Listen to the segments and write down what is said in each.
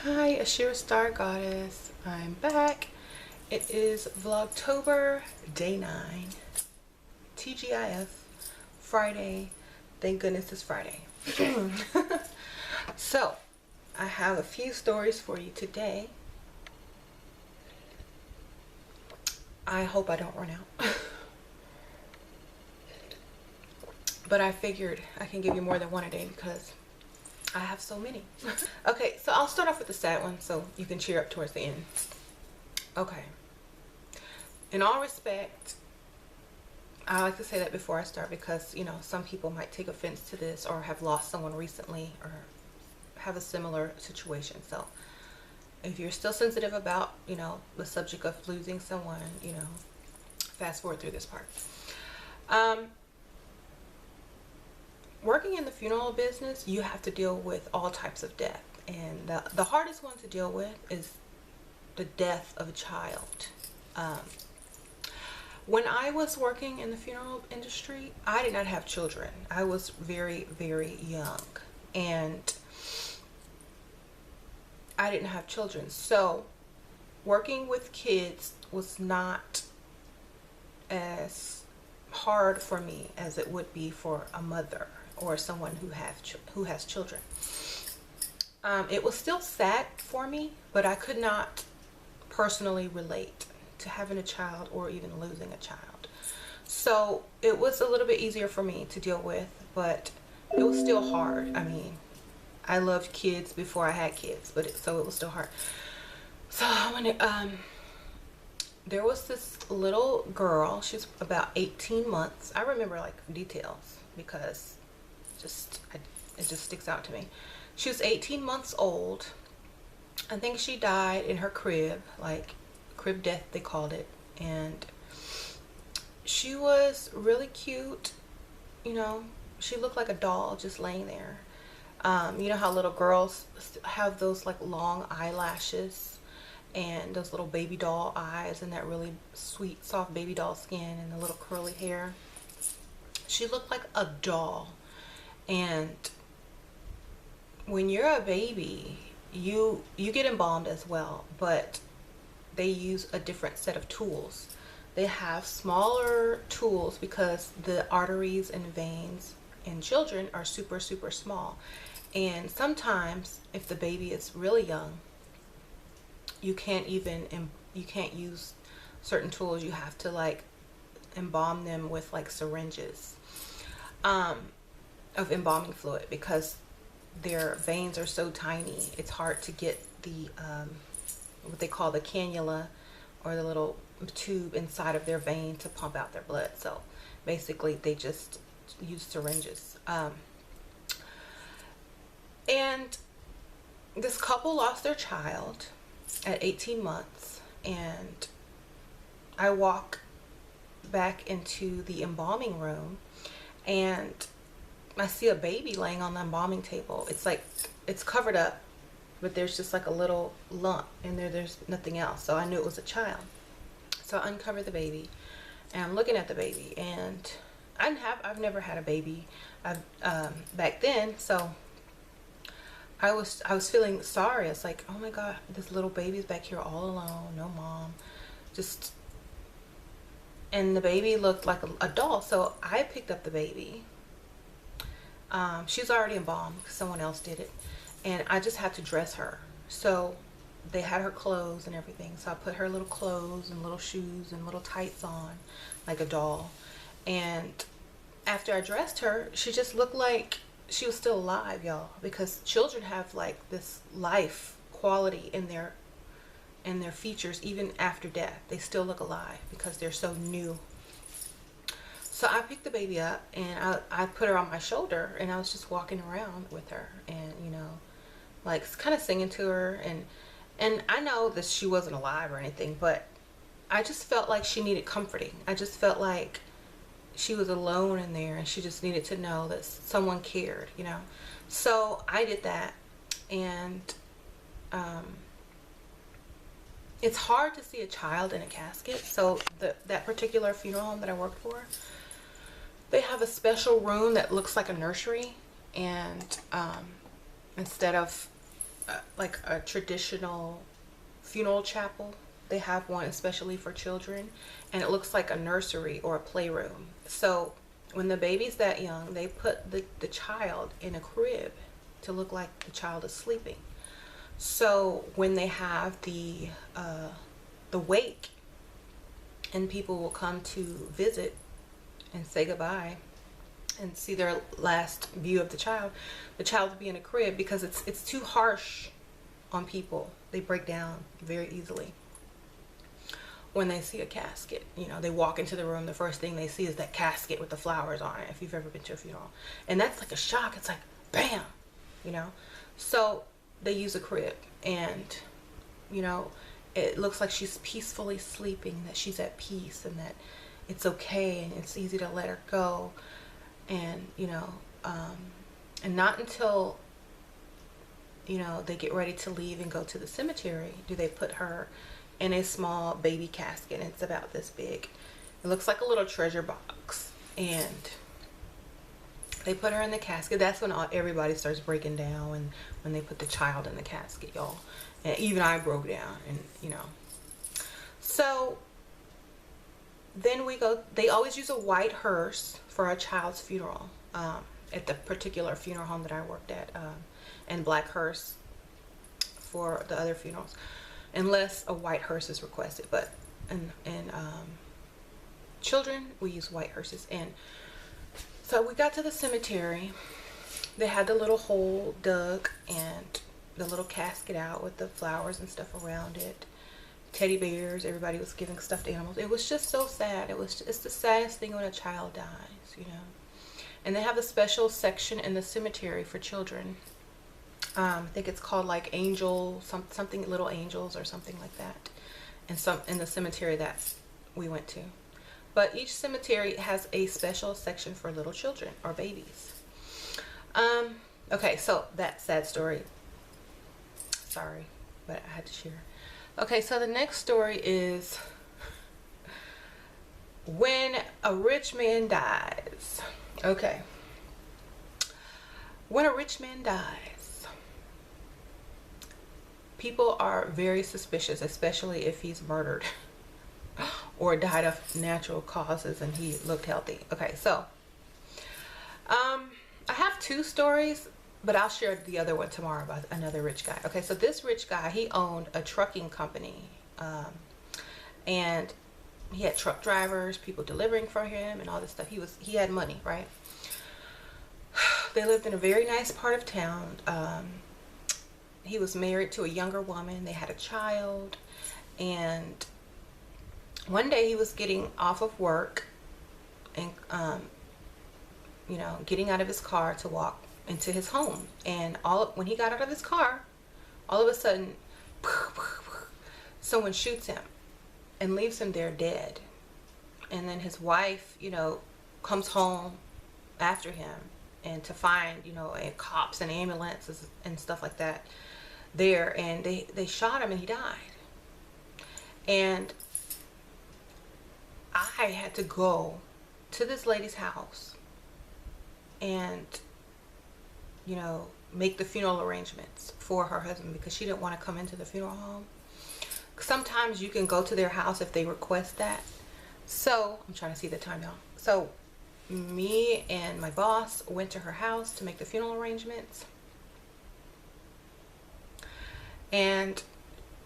Hi, Ashira Star Goddess. I'm back. It is Vlogtober, day 9. TGIF, Friday. Thank goodness it's Friday. So, I have a few stories for you today. I hope I don't run out. But I figured I can give you more than one a day because I have so many. Okay, so I'll start off with the sad one so you can cheer up towards the end. Okay. In all respect, I like to say that before I start because, you know, some people might take offense to this or have lost someone recently or have a similar situation. So if you're still sensitive about, you know, the subject of losing someone, you know, fast forward through this part. Working in the funeral business, you have to deal with all types of death. And the hardest one to deal with is the death of a child. When I was working in the funeral industry, I did not have children. I was very, very young. And I didn't have children. So working with kids was not as hard for me as it would be for a mother or someone who has children. It was still sad for me, but I could not personally relate to having a child or even losing a child. So it was a little bit easier for me to deal with, but it was still hard. I mean, I loved kids before I had kids, but so it was still hard. So when there was this little girl, she's about 18 months. I remember like details because it just sticks out to me. She was 18 months old. I think she died in her crib, like crib death they called it. And she was really cute. You know, she looked like a doll just laying there. You know how little girls have those like long eyelashes and those little baby doll eyes and that really sweet soft baby doll skin and the little curly hair. She looked like a doll. And when you're a baby, you get embalmed as well, but they use a different set of tools. They have smaller tools because the arteries and veins in children are super small. And sometimes if the baby is really young, you can't use certain tools. You have to like embalm them with like syringes of embalming fluid because their veins are so tiny. It's hard to get the what they call the cannula or the little tube inside of their vein to pump out their blood. So basically they just use syringes. And this couple lost their child at 18 months, and I walk back into the embalming room and I see a baby laying on the embalming table. It's like it's covered up, but there's just like a little lump and there's nothing else. So I knew it was a child. So I uncover the baby and I'm looking at the baby, and I've never had a baby back then. So I was feeling sorry. It's like, oh my God, this little baby's back here all alone, no mom, just, and the baby looked like a doll. So I picked up the baby. She's already embalmed because someone else did it, and I just had to dress her. So they had her clothes and everything, so I put her little clothes and little shoes and little tights on like a doll. And after I dressed her, she just looked like she was still alive, y'all, because children have like this life quality in their features. Even after death, they still look alive because they're so new. So I picked the baby up and I put her on my shoulder, and I was just walking around with her and, you know, like kind of singing to her. And I know that she wasn't alive or anything, but I just felt like she needed comforting. I just felt like she was alone in there and she just needed to know that someone cared, you know. So I did that. And it's hard to see a child in a casket. So that particular funeral home that I worked for, they have a special room that looks like a nursery, and instead of like a traditional funeral chapel. They have one especially for children, and it looks like a nursery or a playroom. So when the baby's that young, they put the child in a crib to look like the child is sleeping. So when they have the wake, and people will come to visit and say goodbye and see their last view of the child will be in a crib, because it's too harsh on people. They break down very easily when they see a casket. You know, they walk into the room, the first thing they see is that casket with the flowers on it, if you've ever been to a funeral. And that's like a shock. It's like, bam, you know. So they use a crib, and, you know, it looks like she's peacefully sleeping, that she's at peace, and that it's okay, and it's easy to let her go. And, you know, and not until, you know, they get ready to leave and go to the cemetery do they put her in a small baby casket. And it's about this big. It looks like a little treasure box. And they put her in the casket. That's when everybody starts breaking down, and when they put the child in the casket, y'all. And even I broke down, and, you know. So then we go, they always use a white hearse for a child's funeral, at the particular funeral home that I worked at, and black hearse for the other funerals, unless a white hearse is requested. But in children, we use white hearses. And so we got to the cemetery. They had the little hole dug and the little casket out with the flowers and stuff around it. Teddy bears, everybody was giving stuffed animals. It was just so sad. It's the saddest thing when a child dies, you know. And they have a special section in the cemetery for children. I think it's called like something little angels or something like that. And some in the cemetery that we went to. But each cemetery has a special section for little children or babies. Okay, so that sad story. Sorry, but I had to share. Okay, so the next story is when a rich man dies. Okay. When a rich man dies, people are very suspicious, especially if he's murdered or died of natural causes and he looked healthy. Okay, so I have two stories, but I'll share the other one tomorrow about another rich guy. Okay, so this rich guy, he owned a trucking company, and he had truck drivers, people delivering for him, and all this stuff. He had money, right? They lived in a very nice part of town. He was married to a younger woman. They had a child, and one day he was getting off of work and, you know, getting out of his car to walk into his home. And when he got out of his car, all of a sudden, someone shoots him and leaves him there dead. And then his wife, you know, comes home after him, and to find, you know, cops and ambulances and stuff like that there, and they shot him and he died. And I had to go to this lady's house and, you know, make the funeral arrangements for her husband, because she didn't want to come into the funeral home. Sometimes you can go to their house if they request that. So I'm trying to see the time, y'all. So me and my boss went to her house to make the funeral arrangements, and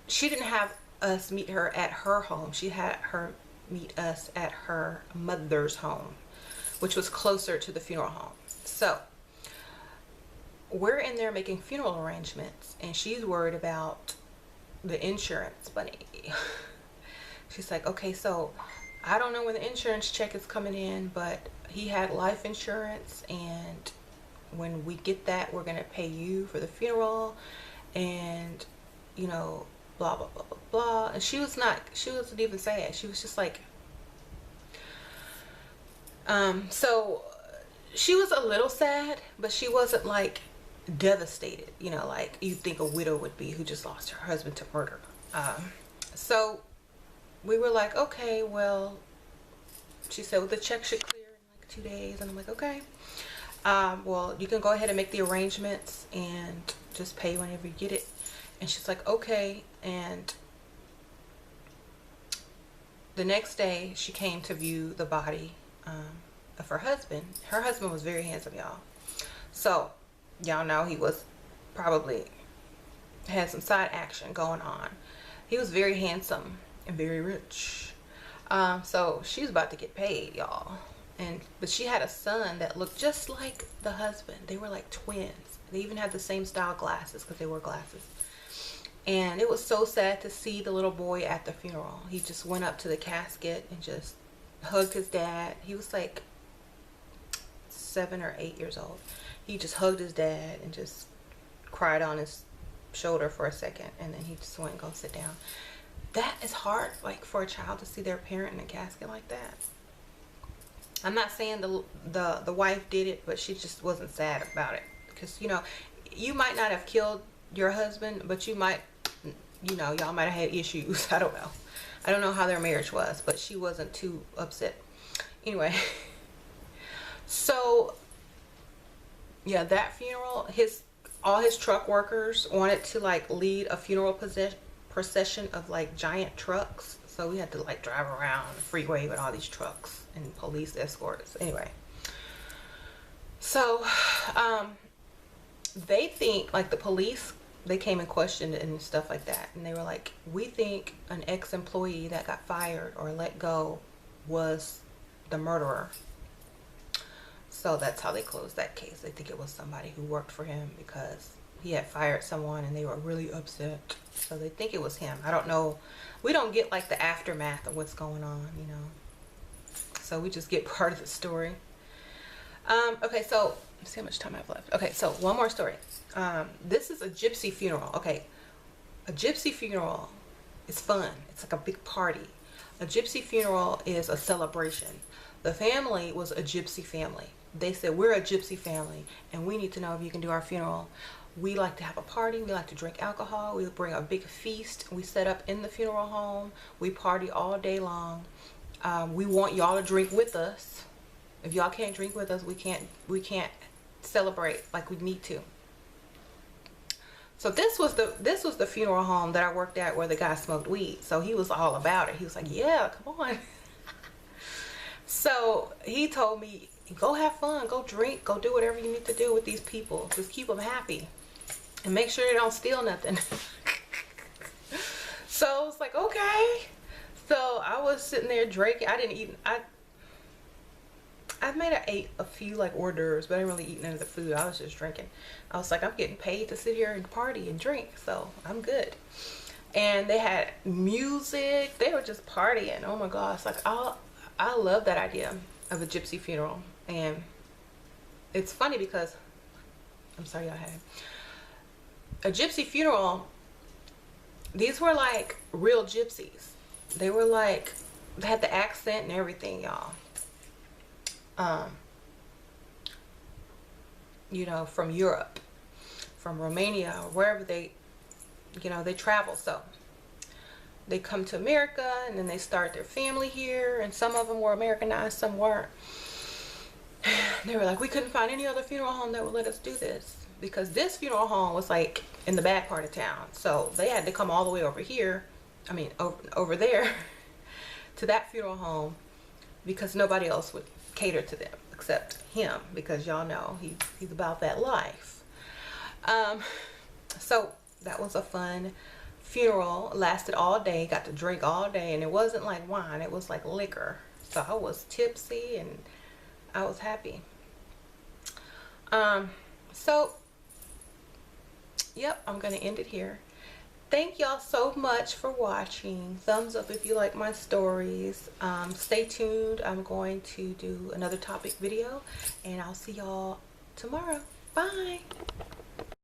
she didn't have us meet her at her home. She had her meet us at her mother's home, which was closer to the funeral home. So we're in there making funeral arrangements, and she's worried about the insurance money. She's like, okay, so I don't know when the insurance check is coming in, but he had life insurance, and when we get that, we're gonna pay you for the funeral, and, you know, blah blah blah blah blah. And she wasn't even sad. She was just like, so she was a little sad, but she wasn't like devastated, you know, like you think a widow would be who just lost her husband to murder. So we were like, okay, well, she said, well, the check should clear in like 2 days. And I'm like, okay, well, you can go ahead and make the arrangements and just pay whenever you get it. And she's like, okay. And the next day she came to view the body of her husband. Her husband was very handsome, y'all. So y'all know he was probably had some side action going on. He was very handsome and very rich. So she was about to get paid, y'all. But she had a son that looked just like the husband. They were like twins. They even had the same style glasses because they wore glasses. And it was so sad to see the little boy at the funeral. He just went up to the casket and just hugged his dad. He was like 7 or 8 years old. He just hugged his dad and just cried on his shoulder for a second, and then he just went and go sit down. That is hard, like, for a child to see their parent in a casket like that. I'm not saying the wife did it, but she just wasn't sad about it, because, you know, you might not have killed your husband, but you might, you know, y'all might have had issues. I don't know how their marriage was, but she wasn't too upset. Anyway, so yeah, that funeral, all his truck workers wanted to like lead a funeral procession of like giant trucks. So we had to like drive around the freeway with all these trucks and police escorts. Anyway, so they think, like, the police, they came and questioned it and stuff like that, and they were like, we think an ex-employee that got fired or let go was the murderer. So that's how they closed that case. They think it was somebody who worked for him because he had fired someone and they were really upset. So they think it was him. I don't know. We don't get like the aftermath of what's going on, you know. So we just get part of the story. Okay, so let's see how much time I have left. Okay, so one more story. This is a gypsy funeral. Okay, a gypsy funeral is fun. It's like a big party. A gypsy funeral is a celebration. The family was a gypsy family. They said, we're a gypsy family and we need to know if you can do our funeral. We like to have a party. We like to drink alcohol. We bring a big feast. We set up in the funeral home. We party all day long. We want y'all to drink with us. If y'all can't drink with us, we can't celebrate like we need to. So this was the funeral home that I worked at where the guy smoked weed. So he was all about it. He was like, yeah, come on. So he told me, go have fun, go drink, go do whatever you need to do with these people. Just keep them happy and make sure they don't steal nothing. So I was like, okay. So I was sitting there drinking. I didn't eat. I made ate a few like hors d'oeuvres, but I didn't really eat none of the food. I was just drinking. I was like, I'm getting paid to sit here and party and drink, so I'm good. And they had music. They were just partying. Oh my gosh! Like I love that idea of a gypsy funeral. And it's funny because, I'm sorry y'all had a gypsy funeral. These were like real gypsies. They were like, they had the accent and everything, y'all. You know, from Europe, from Romania, or wherever they, you know, they travel. So they come to America and then they start their family here, and some of them were Americanized, some weren't. They were like, we couldn't find any other funeral home that would let us do this, because this funeral home was like in the bad part of town. So they had to come all the way over here, I mean over there to that funeral home, because nobody else would cater to them except him, because y'all know he's about that life. So that was a fun funeral. Lasted all day, got to drink all day, and it wasn't like wine, it was like liquor. So I was tipsy and I was happy. So yep, I'm gonna end it here. Thank y'all so much for watching. Thumbs up if you like my stories. Stay tuned. I'm going to do another topic video, and I'll see y'all tomorrow. Bye.